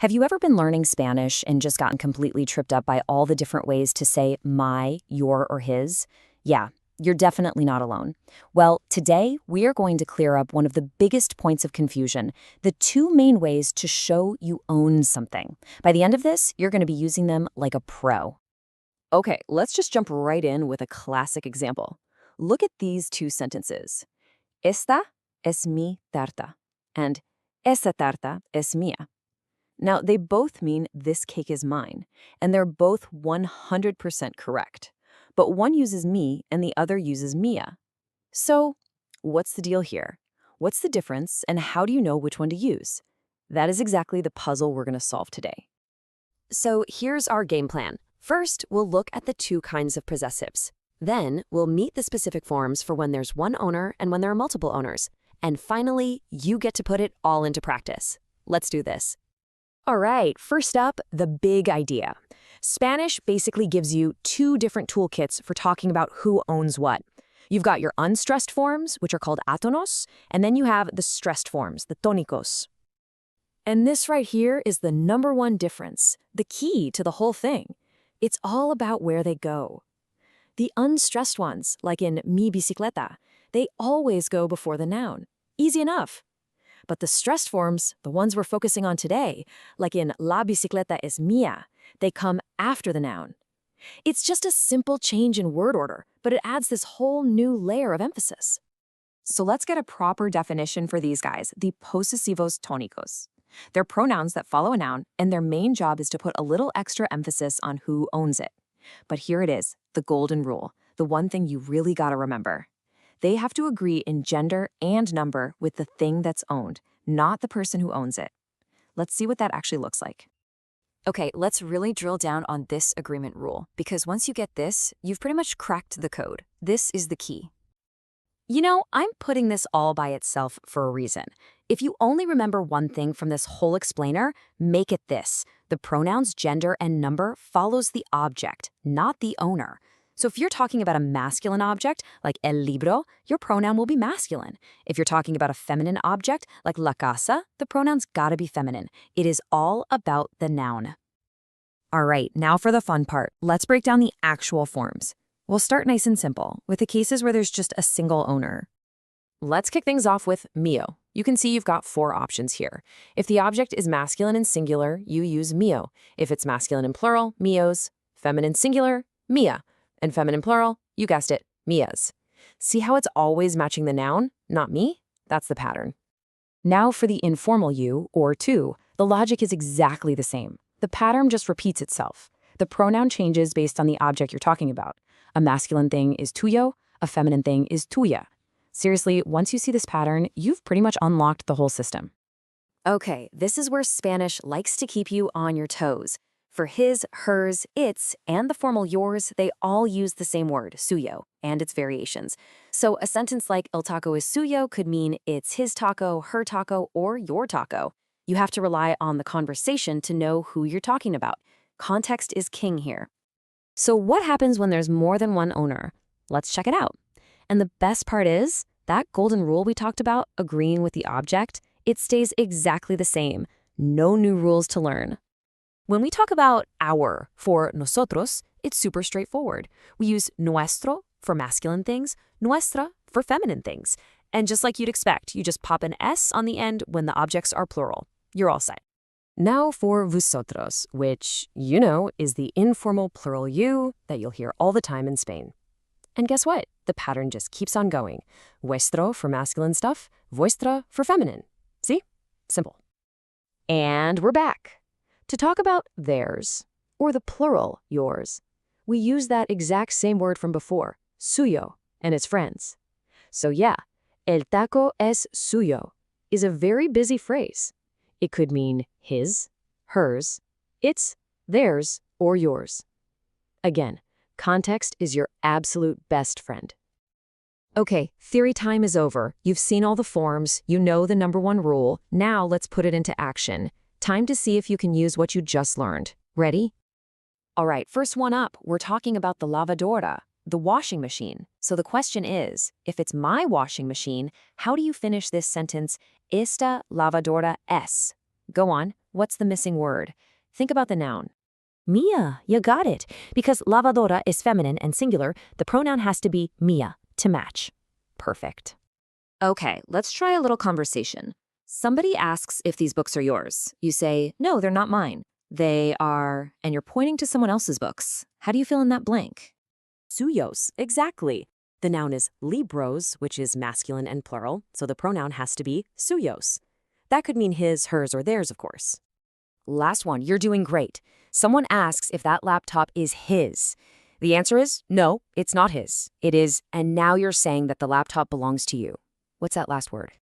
Have you ever been learning Spanish and just gotten completely tripped up by all the different ways to say my, your, or his? Yeah, you're definitely not alone. Well, today we are going to clear up one of the biggest points of confusion, the two main ways to show you own something. By the end of this, you're going to be using them like a pro. Okay, let's just jump right in with a classic example. Look at these two sentences. Esta es mi tarta, and esa tarta es mía. Now, they both mean this cake is mine, and they're both 100% correct. But one uses me and the other uses mía. So, what's the deal here? What's the difference, and how do you know which one to use? That is exactly the puzzle we're going to solve today. So, here's our game plan. First, we'll look at the two kinds of possessives. Then, we'll meet the specific forms for when there's one owner and when there are multiple owners. And finally, you get to put it all into practice. Let's do this. All right, first up, the big idea. Spanish basically gives you two different toolkits for talking about who owns what. You've got your unstressed forms, which are called átonos, and then you have the stressed forms, the tónicos. And this right here is the number one difference, the key to the whole thing. It's all about where they go. The unstressed ones, like in mi bicicleta, they always go before the noun. Easy enough. But the stressed forms, the ones we're focusing on today, like in la bicicleta es mía, they come after the noun. It's just a simple change in word order, but it adds this whole new layer of emphasis. So let's get a proper definition for these guys, the posesivos tónicos. They're pronouns that follow a noun, and their main job is to put a little extra emphasis on who owns it. But here it is, the golden rule, the one thing you really gotta remember. They have to agree in gender and number with the thing that's owned, not the person who owns it. Let's see what that actually looks like. Okay, let's really drill down on this agreement rule, because once you get this, you've pretty much cracked the code. This is the key. You know, I'm putting this all by itself for a reason. If you only remember one thing from this whole explainer, make it this. The pronouns gender and number follows the object, not the owner. So if you're talking about a masculine object, like el libro, your pronoun will be masculine. If you're talking about a feminine object, like la casa, the pronoun's gotta be feminine. It is all about the noun. All right, now for the fun part. Let's break down the actual forms. We'll start nice and simple, with the cases where there's just a single owner. Let's kick things off with mío. You can see you've got four options here. If the object is masculine and singular, you use mío. If it's masculine and plural, míos. Feminine singular, mía. And feminine plural, you guessed it, mías. See how it's always matching the noun, not me? That's the pattern. Now for the informal you, or tu, the logic is exactly the same. The pattern just repeats itself. The pronoun changes based on the object you're talking about. A masculine thing is tuyo, a feminine thing is tuya. Seriously, once you see this pattern, you've pretty much unlocked the whole system. Okay, this is where Spanish likes to keep you on your toes. For his, hers, its, and the formal yours, they all use the same word, suyo, and its variations. So a sentence like el taco es suyo could mean it's his taco, her taco, or your taco. You have to rely on the conversation to know who you're talking about. Context is king here. So what happens when there's more than one owner? Let's check it out. And the best part is, that golden rule we talked about, agreeing with the object, it stays exactly the same. No new rules to learn. When we talk about our for nosotros, it's super straightforward. We use nuestro for masculine things, nuestra for feminine things. And just like you'd expect, you just pop an S on the end when the objects are plural. You're all set. Now for vosotros, which, you know, is the informal plural you that you'll hear all the time in Spain. And guess what? The pattern just keeps on going. Vuestro for masculine stuff, vuestra for feminine. See? Simple. And we're back. To talk about theirs, or the plural, yours, we use that exact same word from before, suyo, and its friends. So yeah, el taco es suyo is a very busy phrase. It could mean his, hers, its, theirs, or yours. Again, context is your absolute best friend. Okay, theory time is over. You've seen all the forms, you know the number one rule. Now let's put it into action. Time to see if you can use what you just learned. Ready? All right, first one up, we're talking about the lavadora, the washing machine. So the question is, if it's my washing machine, how do you finish this sentence, esta lavadora es? Go on, what's the missing word? Think about the noun. Mia, you got it. Because lavadora is feminine and singular, the pronoun has to be mia to match. Perfect. Okay, let's try a little conversation. Somebody asks if these books are yours. You say, no, they're not mine. They are, and you're pointing to someone else's books. How do you fill in that blank? Suyos, exactly. The noun is libros, which is masculine and plural, so the pronoun has to be suyos. That could mean his, hers, or theirs, of course. Last one, you're doing great. Someone asks if that laptop is his. The answer is, no, it's not his. It is, and now you're saying that the laptop belongs to you. What's that last word?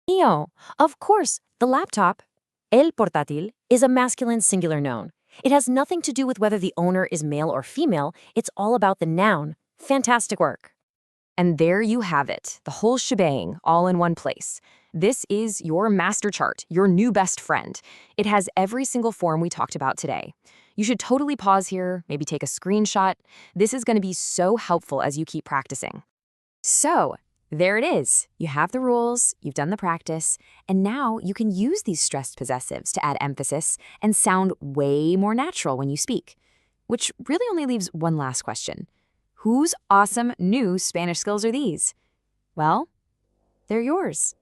Mío. Of course, the laptop, el portátil, is a masculine singular noun. It has nothing to do with whether the owner is male or female. It's all about the noun. Fantastic work. And there you have it, the whole shebang, all in one place. This is your master chart, your new best friend. It has every single form we talked about today. You should totally pause here, maybe take a screenshot. This is going to be so helpful as you keep practicing. So, there it is. You have the rules, you've done the practice, and now you can use these stressed possessives to add emphasis and sound way more natural when you speak. Which really only leaves one last question. Whose awesome new Spanish skills are these? Well, they're yours.